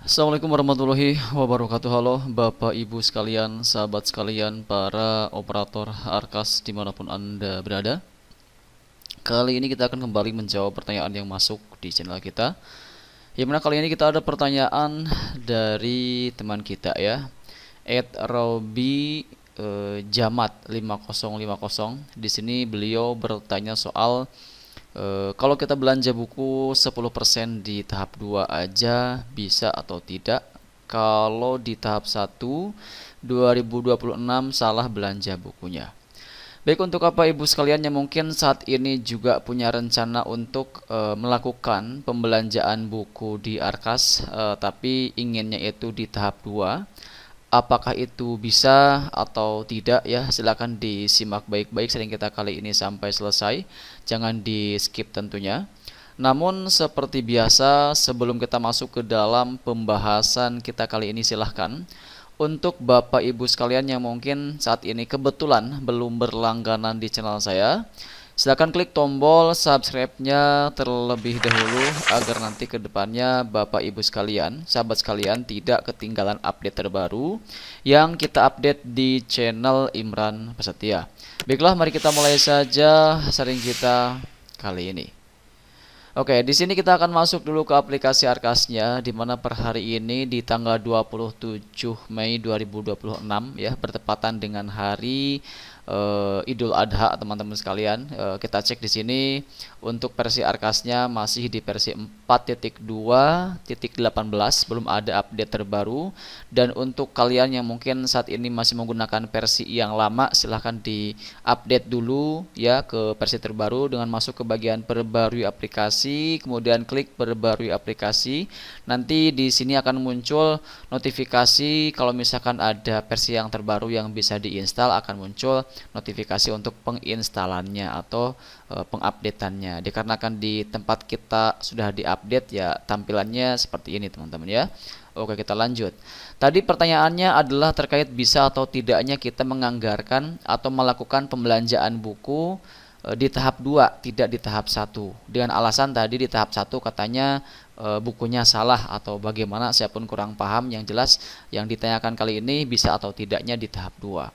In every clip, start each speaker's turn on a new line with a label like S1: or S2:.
S1: Assalamualaikum warahmatullahi wabarakatuh. Halo Bapak Ibu sekalian, sahabat sekalian, para operator Arkas dimanapun Anda berada. Kali ini kita akan kembali menjawab pertanyaan yang masuk di channel kita. Yang mana kali ini kita ada pertanyaan dari teman kita ya, @robi Jamat 5050. Di sini beliau bertanya soal kalau kita belanja buku 10% di tahap 2 aja bisa atau tidak? Kalau di tahap 1 2026 salah belanja bukunya. Baik, untuk apa Ibu sekalian yang mungkin saat ini juga punya rencana untuk melakukan pembelanjaan buku di Arkas, tapi inginnya itu di tahap 2, apakah itu bisa atau tidak ya? Silakan disimak baik-baik sering kita kali ini sampai selesai. Jangan di skip tentunya. Namun seperti biasa, sebelum kita masuk ke dalam pembahasan kita kali ini, silahkan untuk Bapak Ibu sekalian yang mungkin saat ini kebetulan belum berlangganan di channel saya, silahkan klik tombol subscribe-nya terlebih dahulu agar nanti ke depannya Bapak Ibu sekalian, sahabat sekalian, tidak ketinggalan update terbaru yang kita update di channel Imran Prasetya. Baiklah, mari kita mulai saja sharing kita kali ini. Oke, di sini kita akan masuk dulu ke aplikasi Arkasnya, di mana per hari ini di tanggal 27 Mei 2026 ya, bertepatan dengan hari Idul Adha, teman-teman sekalian. Kita cek di sini untuk versi Arkasnya masih di versi 4.2.18, belum ada update terbaru. Dan untuk kalian yang mungkin saat ini masih menggunakan versi yang lama, silahkan di-update dulu ya ke versi terbaru dengan masuk ke bagian perbarui aplikasi, kemudian klik perbarui aplikasi. Nanti di sini akan muncul notifikasi kalau misalkan ada versi yang terbaru yang bisa diinstal, akan muncul notifikasi untuk penginstalannya atau pengupdateannya. Dikarenakan di tempat kita sudah diupdate ya, tampilannya seperti ini teman-teman ya. Oke, kita lanjut. Tadi pertanyaannya adalah terkait bisa atau tidaknya kita menganggarkan atau melakukan pembelanjaan buku di tahap 2, tidak di tahap 1. Dengan alasan tadi di tahap 1 katanya bukunya salah atau bagaimana, saya pun kurang paham. Yang jelas yang ditanyakan kali ini bisa atau tidaknya di tahap 2.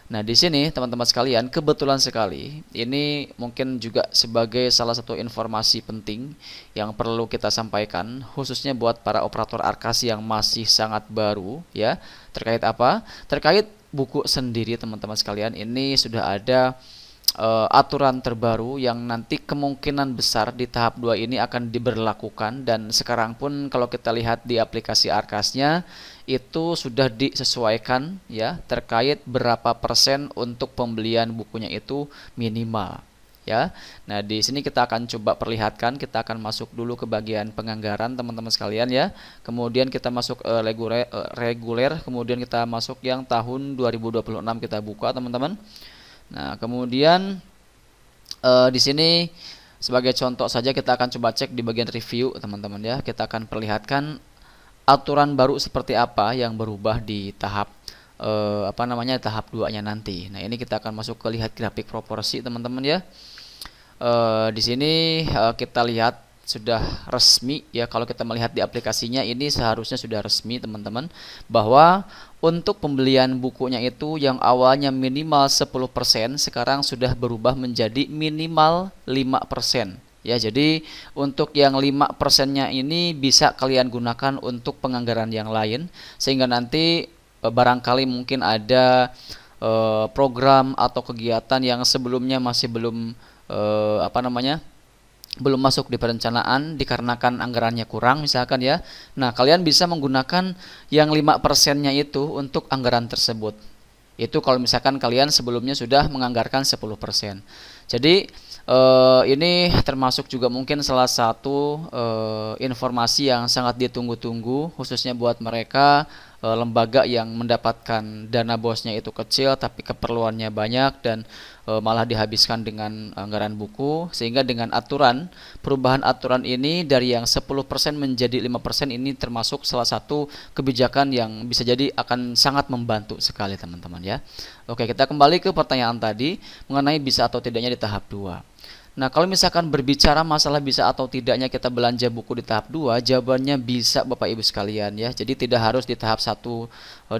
S1: Nah, di sini teman-teman sekalian, kebetulan sekali ini mungkin juga sebagai salah satu informasi penting yang perlu kita sampaikan, khususnya buat para operator Arkas yang masih sangat baru ya. Terkait apa? Terkait buku sendiri teman-teman sekalian, ini sudah ada aturan terbaru yang nanti kemungkinan besar di tahap 2 ini akan diberlakukan. Dan sekarang pun kalau kita lihat di aplikasi Arkasnya itu sudah disesuaikan ya, terkait berapa persen untuk pembelian bukunya itu minimal ya. Nah, di sini kita akan coba perlihatkan. Kita akan masuk dulu ke bagian penganggaran teman-teman sekalian ya. Kemudian kita masuk reguler, kemudian kita masuk yang tahun 2026 kita buka teman-teman. Nah, kemudian di sini sebagai contoh saja kita akan coba cek di bagian review teman-teman ya. Kita akan perlihatkan aturan baru seperti apa yang berubah di tahap tahap 2-nya nanti. Nah, ini kita akan masuk ke lihat grafik proporsi teman-teman ya. Di sini kita lihat sudah resmi ya. Kalau kita melihat di aplikasinya ini seharusnya sudah resmi teman-teman, bahwa untuk pembelian bukunya itu yang awalnya minimal 10% sekarang sudah berubah menjadi minimal 5% ya. Jadi untuk yang 5%-nya ini bisa kalian gunakan untuk penganggaran yang lain, sehingga nanti barangkali mungkin ada program atau kegiatan yang sebelumnya masih belum belum masuk di perencanaan dikarenakan anggarannya kurang misalkan ya. Nah, kalian bisa menggunakan yang 5%-nya itu untuk anggaran tersebut. Itu kalau misalkan kalian sebelumnya sudah menganggarkan 10%. Jadi ini termasuk juga mungkin salah satu informasi yang sangat ditunggu-tunggu, khususnya buat mereka lembaga yang mendapatkan dana bosnya itu kecil tapi keperluannya banyak dan malah dihabiskan dengan anggaran buku. Sehingga dengan perubahan aturan ini dari yang 10% menjadi 5%, ini termasuk salah satu kebijakan yang bisa jadi akan sangat membantu sekali teman-teman ya. Oke, kita kembali ke pertanyaan tadi mengenai bisa atau tidaknya di tahap 2. Nah, kalau misalkan berbicara masalah bisa atau tidaknya kita belanja buku di tahap 2, jawabannya bisa Bapak Ibu sekalian ya. Jadi tidak harus di tahap 1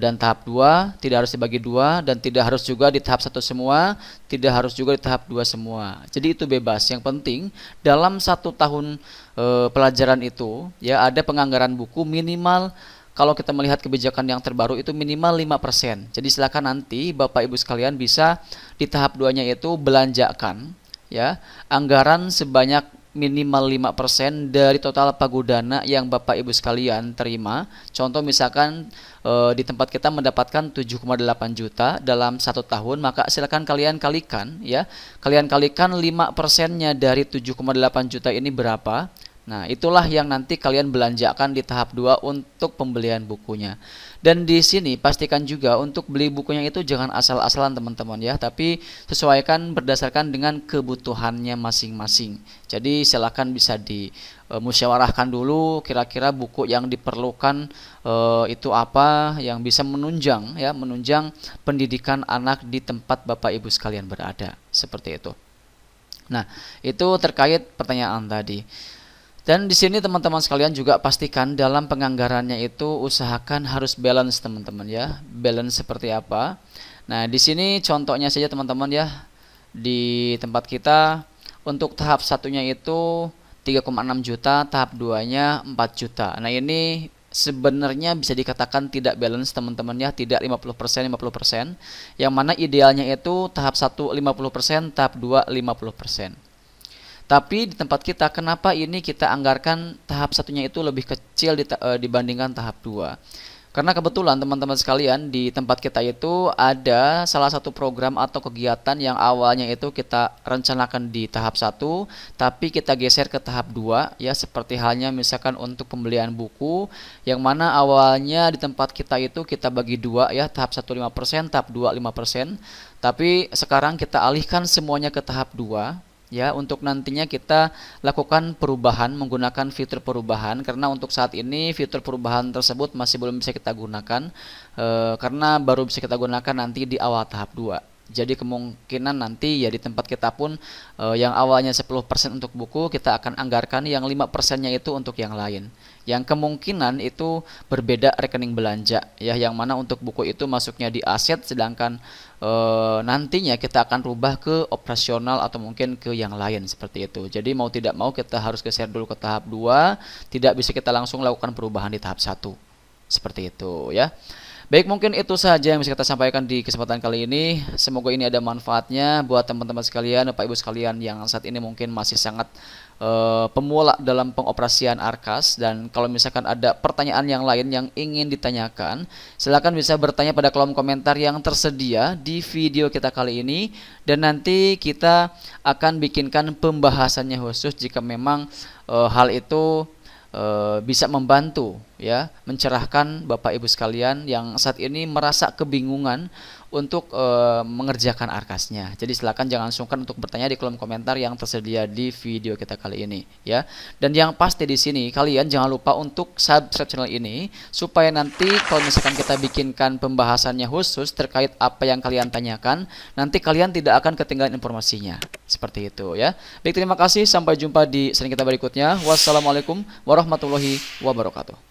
S1: dan tahap 2, tidak harus dibagi 2, dan tidak harus juga di tahap 1 semua, tidak harus juga di tahap 2 semua. Jadi itu bebas. Yang penting dalam 1 tahun pelajaran itu ya ada penganggaran buku minimal. Kalau kita melihat kebijakan yang terbaru itu minimal 5%. Jadi silakan nanti Bapak Ibu sekalian bisa di tahap 2-nya itu belanjakan ya anggaran sebanyak minimal 5% dari total pagudana yang Bapak Ibu sekalian terima. Contoh misalkan di tempat kita mendapatkan 7,8 juta dalam 1 tahun, maka silakan kalian kalikan ya. Kalian kalikan 5%-nya dari 7,8 juta ini berapa. Nah, itulah yang nanti kalian belanjakan di tahap 2 untuk pembelian bukunya. Dan di sini pastikan juga untuk beli bukunya itu jangan asal-asalan teman-teman ya, tapi sesuaikan berdasarkan dengan kebutuhannya masing-masing. Jadi silakan bisa dimusyawarahkan dulu kira-kira buku yang diperlukan itu apa yang bisa menunjang pendidikan anak di tempat Bapak Ibu sekalian berada. Seperti itu. Nah, itu terkait pertanyaan tadi. Dan di sini teman-teman sekalian juga pastikan dalam penganggarannya itu usahakan harus balance teman-teman ya. Balance seperti apa? Nah, di sini contohnya saja teman-teman ya. Di tempat kita untuk tahap 1-nya itu 3,6 juta, tahap 2-nya 4 juta. Nah, ini sebenarnya bisa dikatakan tidak balance teman-teman ya, tidak 50% 50%. Yang mana idealnya itu tahap 1 50%, tahap 2 50%. Tapi di tempat kita, kenapa ini kita anggarkan tahap 1-nya itu lebih kecil dibandingkan tahap 2? Karena kebetulan teman-teman sekalian di tempat kita itu ada salah satu program atau kegiatan yang awalnya itu kita rencanakan di tahap 1, tapi kita geser ke tahap 2 ya, seperti halnya misalkan untuk pembelian buku yang mana awalnya di tempat kita itu kita bagi 2 ya, tahap 1 5%, tahap 2 5%, tapi sekarang kita alihkan semuanya ke tahap 2 ya, untuk nantinya kita lakukan perubahan menggunakan fitur perubahan, karena untuk saat ini fitur perubahan tersebut masih belum bisa kita gunakan karena baru bisa kita gunakan nanti di awal tahap 2. Jadi kemungkinan nanti ya di tempat kita pun yang awalnya 10% untuk buku, kita akan anggarkan yang 5%-nya itu untuk yang lain. Yang kemungkinan itu berbeda rekening belanja ya, yang mana untuk buku itu masuknya di aset, sedangkan nantinya kita akan rubah ke operasional atau mungkin ke yang lain seperti itu. Jadi mau tidak mau kita harus geser dulu ke tahap 2, tidak bisa kita langsung lakukan perubahan di tahap 1. Seperti itu ya. Baik, mungkin itu saja yang bisa kita sampaikan di kesempatan kali ini. Semoga ini ada manfaatnya buat teman-teman sekalian, Bapak Ibu sekalian yang saat ini mungkin masih sangat pemula dalam pengoperasian Arkas. Dan kalau misalkan ada pertanyaan yang lain yang ingin ditanyakan, silakan bisa bertanya pada kolom komentar yang tersedia di video kita kali ini. Dan nanti kita akan bikinkan pembahasannya khusus jika memang hal itu bisa membantu ya, mencerahkan Bapak Ibu sekalian yang saat ini merasa kebingungan untuk mengerjakan Arkasnya. Jadi silakan jangan sungkan untuk bertanya di kolom komentar yang tersedia di video kita kali ini ya. Dan yang pasti di sini kalian jangan lupa untuk subscribe channel ini supaya nanti kalau misalkan kita bikinkan pembahasannya khusus terkait apa yang kalian tanyakan, nanti kalian tidak akan ketinggalan informasinya. Seperti itu ya. Baik, terima kasih, sampai jumpa di sesi kita berikutnya. Wassalamualaikum warahmatullahi wabarakatuh.